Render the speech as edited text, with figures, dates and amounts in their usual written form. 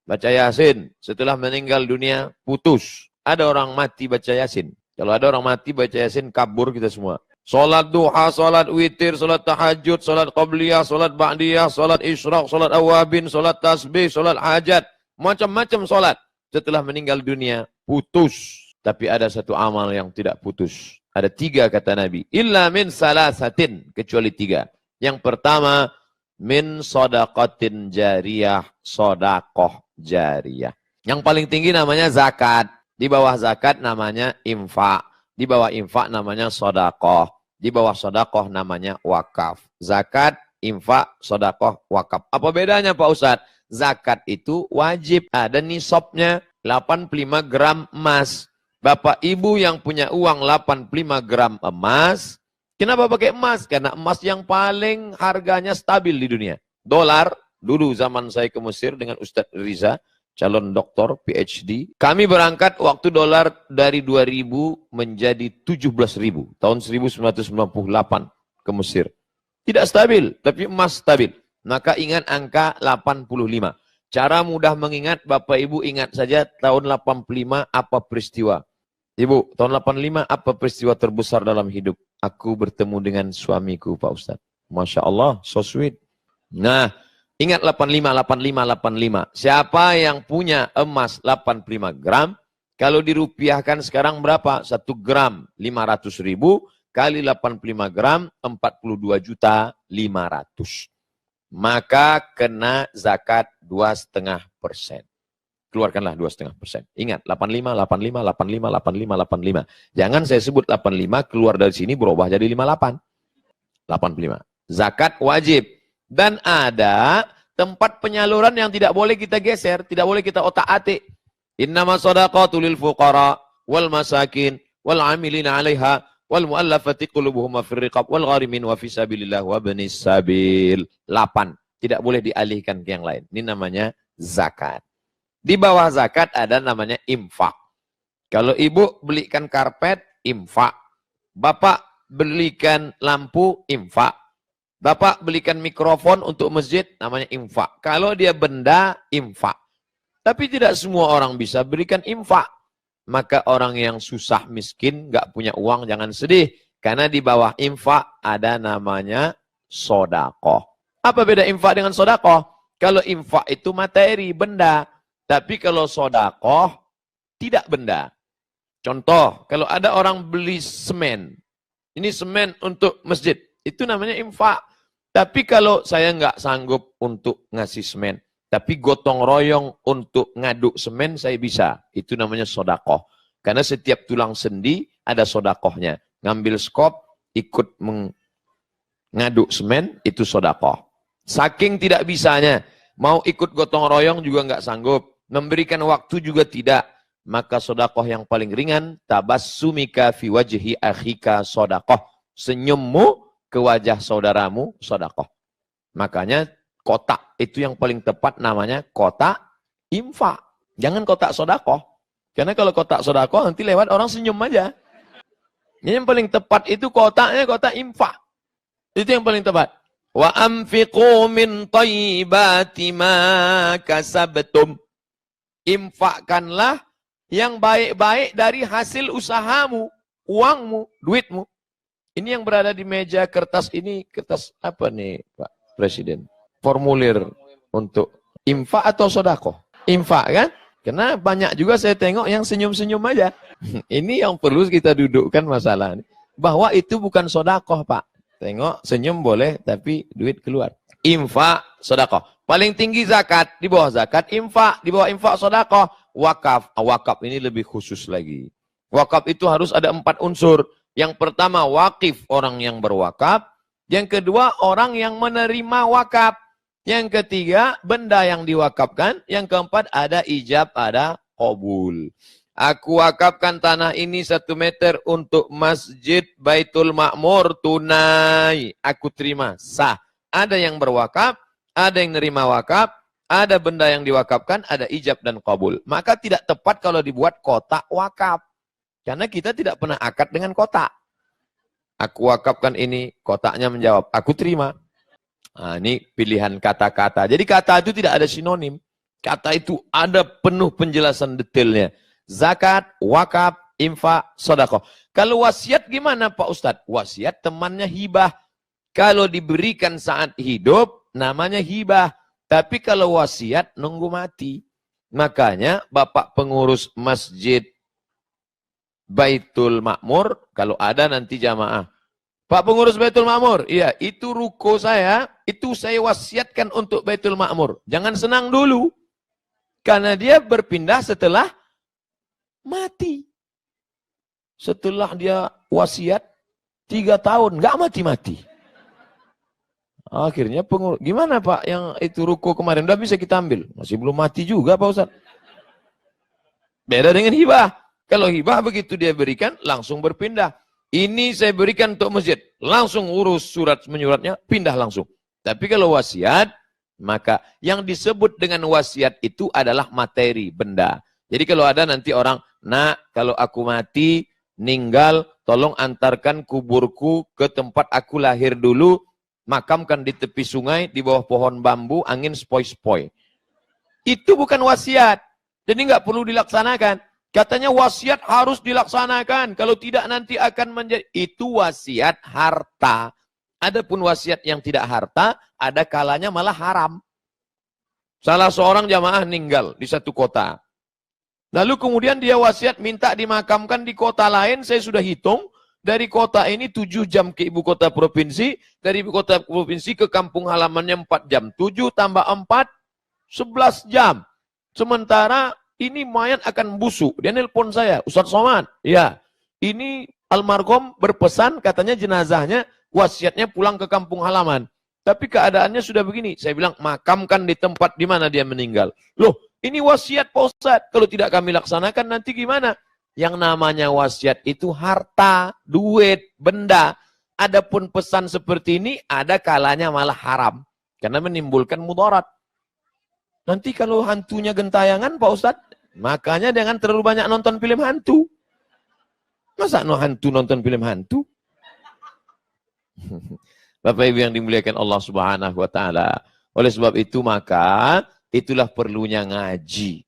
baca Yasin. Setelah meninggal dunia, putus. Ada orang mati baca Yasin. Kalau ada orang mati baca Yasin, kabur kita semua. Salat duha, salat witir, salat tahajud, salat qabliyah, salat ba'diyah, salat isyraq, salat awabin, salat tasbih, salat hajat. Macam-macam salat. Setelah meninggal dunia, putus. Tapi ada satu amal yang tidak putus. Ada 3 kata Nabi. Illa min salasatin. Kecuali 3. Yang pertama, min sodaqatin jariyah, sodakoh jariyah. Yang paling tinggi namanya zakat. Di bawah zakat namanya infak. Di bawah infak namanya sodakoh. Di bawah sodakoh namanya wakaf. Zakat, infak, sodakoh, wakaf. Apa bedanya Pak Ustadz? Zakat itu wajib. Ada nisabnya 85 gram emas. Bapak ibu yang punya uang 85 gram emas. Kenapa pakai emas? Karena emas yang paling harganya stabil di dunia. Dolar, dulu zaman saya ke Mesir dengan Ustadz Riza, calon doktor, PhD. Kami berangkat waktu dolar dari 2000 menjadi 17.000. Tahun 1998 ke Mesir. Tidak stabil, tapi emas stabil. Maka ingat angka 85. Cara mudah mengingat, Bapak Ibu ingat saja tahun 85 apa peristiwa. Ibu, tahun 85 apa peristiwa terbesar dalam hidup? Aku bertemu dengan suamiku, Pak Ustadz. Masya Allah, so sweet. Nah, ingat 85, 85, 85. Siapa yang punya emas 85 gram, kalau dirupiahkan sekarang berapa? 1 gram 500.000 kali 85 gram 42.500.000. Maka kena zakat 2,5%. Keluarkanlah 2,5%. Ingat, 85, 85, 85, 85, 85. Jangan saya sebut 85, keluar dari sini berubah jadi 58. 85. Zakat wajib. Dan ada tempat penyaluran yang tidak boleh kita geser, tidak boleh kita otak-atik. Innama shadaqatu lil fuqara wal masakin wal amilina 'alaiha wal mu'allafati qulubuhum fir riqab wal gharimin wa fi sabilillah wa banis sabil. 8. Tidak boleh dialihkan ke yang lain. Ini namanya zakat. Di bawah zakat ada namanya infak. Kalau ibu belikan karpet, infak. Bapak belikan lampu, infak. Bapak belikan mikrofon untuk masjid, namanya infak. Kalau dia benda, infak. Tapi tidak semua orang bisa berikan infak. Maka orang yang susah, miskin, nggak punya uang, jangan sedih. Karena di bawah infak ada namanya sodakoh. Apa beda infak dengan sodakoh? Kalau infak itu materi, benda. Tapi kalau sodakoh, tidak benda. Contoh, kalau ada orang beli semen. Ini semen untuk masjid. Itu namanya infak. Tapi kalau saya nggak sanggup untuk ngasih semen. Tapi gotong royong untuk ngaduk semen, saya bisa. Itu namanya sodakoh. Karena setiap tulang sendi ada sodakohnya. Ngambil skop, ikut mengaduk semen, itu sodakoh. Saking tidak bisanya. Mau ikut gotong royong juga nggak sanggup. Memberikan waktu juga tidak. Maka sodakoh yang paling ringan, tabassumika fi wajhi akhika sodakoh. Senyummu ke wajah saudaramu, sodakoh. Makanya kotak itu yang paling tepat namanya kotak infak. Jangan kotak sodakoh. Karena kalau kotak sodakoh nanti lewat orang senyum aja. Yang paling tepat itu kotaknya kotak infak. Itu yang paling tepat. Wa anfiqu min thayyibati ma kasabtum. Infakkanlah yang baik-baik dari hasil usahamu, uangmu, duitmu. Ini yang berada di meja kertas ini, kertas apa nih Pak Presiden? Formulir untuk infak atau sodakoh? Infak kan? Karena banyak juga saya tengok yang senyum-senyum aja. Ini yang perlu kita dudukkan masalah. Bahwa itu bukan sodakoh Pak. Tengok senyum boleh tapi duit keluar. Infak, sodakoh. Paling tinggi zakat, di bawah zakat infak, di bawah infak sodakoh, wakaf. Wakaf ini lebih khusus lagi. Wakaf itu harus ada 4 unsur. Yang pertama wakif, orang yang berwakaf. Yang kedua orang yang menerima wakaf. Yang ketiga benda yang diwakafkan. Yang keempat ada ijab, ada qabul. Aku wakafkan tanah ini 1 meter untuk Masjid Baitul Ma'mur tunai. Aku terima, sah. Ada yang berwakaf. Ada yang nerima wakaf, ada benda yang diwakafkan, ada ijab dan qabul. Maka tidak tepat kalau dibuat kotak wakaf. Karena kita tidak pernah akad dengan kotak. Aku wakafkan ini, kotaknya menjawab, aku terima. Nah, ini pilihan kata-kata. Jadi kata itu tidak ada sinonim. Kata itu ada penuh penjelasan detailnya. Zakat, wakaf, infak, sedekah. Kalau wasiat gimana Pak Ustadz? Wasiat temannya hibah. Kalau diberikan saat hidup, namanya hibah. Tapi kalau wasiat, nunggu mati. Makanya Bapak pengurus Masjid Baitul Makmur, kalau ada nanti jamaah. Pak pengurus Baitul Makmur, iya itu ruko saya, itu saya wasiatkan untuk Baitul Makmur. Jangan senang dulu. Karena dia berpindah setelah mati. Setelah dia wasiat 3 tahun, nggak mati-mati. Akhirnya pengurus, gimana Pak yang itu ruko kemarin? Udah bisa kita ambil. Masih belum mati juga Pak Ustadz. Beda dengan hibah. Kalau hibah begitu dia berikan, langsung berpindah. Ini saya berikan untuk masjid. Langsung urus surat menyuratnya, pindah langsung. Tapi kalau wasiat, maka yang disebut dengan wasiat itu adalah materi, benda. Jadi kalau ada nanti orang, nak kalau aku mati, meninggal, tolong antarkan kuburku ke tempat aku lahir dulu, makamkan di tepi sungai, di bawah pohon bambu, angin sepoi-sepoi. Itu bukan wasiat. Jadi nggak perlu dilaksanakan. Katanya wasiat harus dilaksanakan. Kalau tidak nanti akan menjadi. Itu wasiat harta. Adapun wasiat yang tidak harta, ada kalanya malah haram. Salah seorang jamaah meninggal di satu kota. Lalu kemudian dia wasiat minta dimakamkan di kota lain. Saya sudah hitung. Dari kota ini 7 jam ke ibu kota provinsi. Dari ibu kota provinsi ke kampung halamannya 4 jam. 7 tambah 4, 11 jam. Sementara ini mayat akan busuk. Dia nelpon saya, Ustaz Somad. Ya, ini almarhum berpesan katanya jenazahnya wasiatnya pulang ke kampung halaman. Tapi keadaannya sudah begini. Saya bilang makamkan di tempat di mana dia meninggal. Loh, ini wasiat Pak Ustaz. Kalau tidak kami laksanakan nanti gimana? Yang namanya wasiat itu harta, duit, benda. Adapun pesan seperti ini ada kalanya malah haram. Karena menimbulkan mudarat. Nanti kalau hantunya gentayangan Pak Ustadz, makanya jangan terlalu banyak nonton film hantu. Masa hantu nonton film hantu? Bapak Ibu yang dimuliakan Allah Subhanahu wa taala. Oleh sebab itu maka itulah perlunya ngaji.